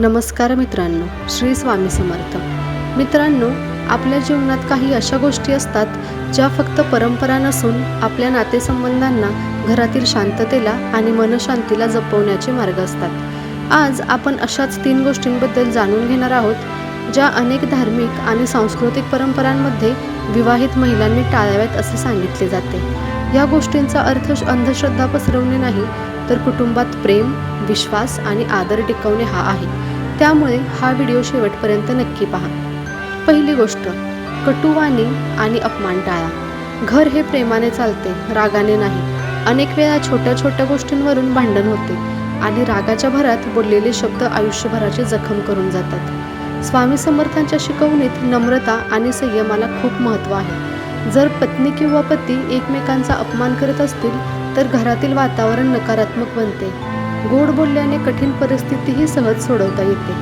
नमस्कार मित्रांनो, श्री स्वामी समर्थ. मित्रांनो, आपल्या जीवनात काही अशा गोष्टी असतात ज्या फक्त परंपरा नसून आपल्या नातेसंबंधांना, घरातील शांततेला आणि मनशांतीला जपवण्याचे मार्ग असतात. आज आपण अशाच 3 गोष्टींबद्दल जाणून घेणार आहोत ज्या अनेक धार्मिक आणि सांस्कृतिक परंपरांमध्ये विवाहित महिलांनी टाळाव्यात असे सांगितले जाते. या गोष्टींचा अर्थ अंधश्रद्धा पसरवणे नाही, तर कुटुंबात प्रेम, विश्वास आणि आदर टिकवणे हा आहे. त्यामुळे हा व्हिडिओ शेवटपर्यंत नक्की पहा. पहिली गोष्ट, कटुवाणी आणि अपमान टाळा. घर हे प्रेमाने चालते, रागाने नाही. अनेक वेळा छोट्या छोट्या गोष्टींवरून भांडण होते आणि रागाच्या भरात बोललेले शब्द आयुष्यभराची जखम करून जातात. स्वामी समर्थांच्या शिकवणीत नम्रता आणि संयमाला खूप महत्त्व आहे. जर पत्नी किंवा पती एकमेकांचा अपमान करत असतील तर घरातील वातावरण नकारात्मक बनते. गोड बोलल्याने कठीण परिस्थितीही सहज सोडवता येते.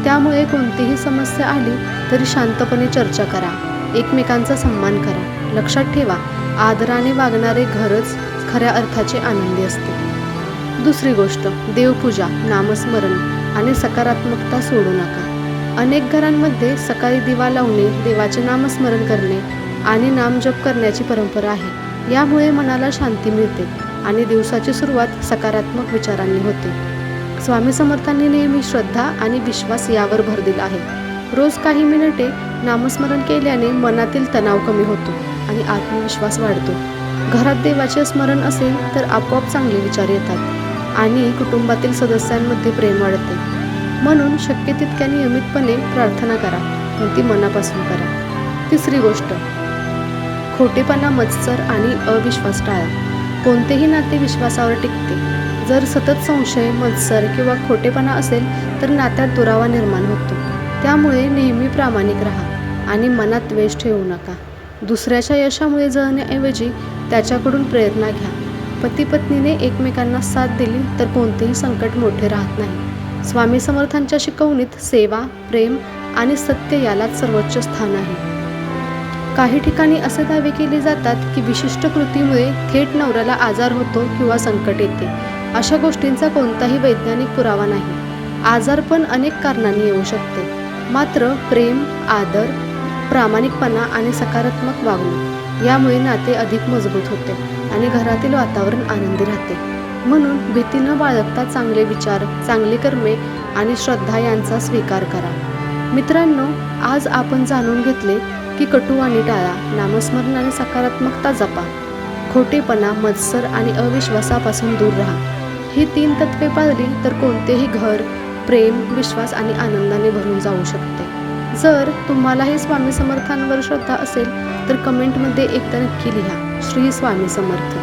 त्यामुळे कोणतीही समस्या आली तरी शांतपणे चर्चा करा, एकमेकांचा सन्मान करा. लक्षात ठेवा, आदराने वागणारे घरच खऱ्या अर्थाचे आनंदी असते. दुसरी गोष्ट, देवपूजा, नामस्मरण आणि सकारात्मकता सोडू नका. अनेक घरांमध्ये सकाळी दिवा लावणे, देवाचे नामस्मरण करणे आणि नामजप करण्याची परंपरा आहे. यामुळे मनाला शांती मिळते आणि दिवसाची सुरुवात सकारात्मक विचारांनी होते. स्वामी समर्थांनी नेहमी श्रद्धा आणि विश्वास यावर भर दिला आहे. रोज काही मिनिटे नामस्मरण केल्याने मनातील तणाव कमी होतो आणि आत्मविश्वास वाढतो. घरात देवाचे स्मरण असेल तर आपोआप चांगले विचार येतात आणि कुटुंबातील सदस्यांमध्ये प्रेम वाढते. म्हणून शक्य तितक्या नियमितपणे प्रार्थना करा, पण ती मनापासून करा. तिसरी गोष्ट, खोटेपणा, मत्सर आणि अविश्वास टाळा. कोणतेही नाते विश्वासावर टिकते. जर सतत संशय, मत्सर किंवा खोटेपणा असेल तर नात्यात दुरावा निर्माण होतो. त्यामुळे नेहमी प्रामाणिक राहा आणि मनात द्वेष ठेवू नका. दुसऱ्याच्या यशामुळे जळण्याऐवजी त्याच्याकडून प्रेरणा घ्या. पती पत्नीने एकमेकांना साथ दिली तर कोणतेही संकट मोठे राहत नाही. स्वामी समर्थांच्या शिकवणीत सेवा, प्रेम आणि सत्य यालाच सर्वोच्च स्थान आहे. काही ठिकाणी असे दावे केले जातात की विशिष्ट कृतीमुळे थेट नवऱ्याला आजार होतो किंवा संकट येते. अशा गोष्टींचा कोणताही वैज्ञानिक पुरावा नाही. आजारपण अनेक कारणांनी येऊ शकते. मात्र प्रेम, आदर, प्रामाणिकपणा आणि सकारात्मक वागणूक यामुळे नाते अधिक मजबूत होते आणि घरातील वातावरण आनंदी राहते. म्हणून भीती न बाळगता चांगले विचार, चांगली कर्मे आणि श्रद्धा यांचा स्वीकार करा. मित्रांनो, आज आपण जाणून घेतले की कटुवाणी टाळा, नामस्मरण आणि सकारात्मकता जपा, खोटेपणा, मत्सर आणि अविश्वासापासून दूर राहा. ही 3 तत्त्वे पाळली तर कोणतेही घर प्रेम, विश्वास आणि आनंदाने भरून जाऊ शकते. जर तुम्हालाही स्वामी समर्थांवर श्रद्धा असेल तर कमेंटमध्ये एकदा नक्की लिहा, श्री स्वामी समर्थ.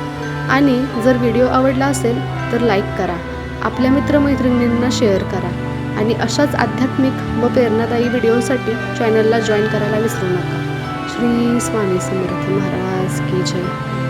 आणि जर व्हिडिओ आवडला असेल तर लाईक करा, आपल्या मित्रमैत्रिणींना शेअर करा आणि अशाच आध्यात्मिक व प्रेरणादायी व्हिडिओसाठी चॅनलला जॉईन करायला विसरू नका. श्री स्वामी समर्थ महाराज की जय.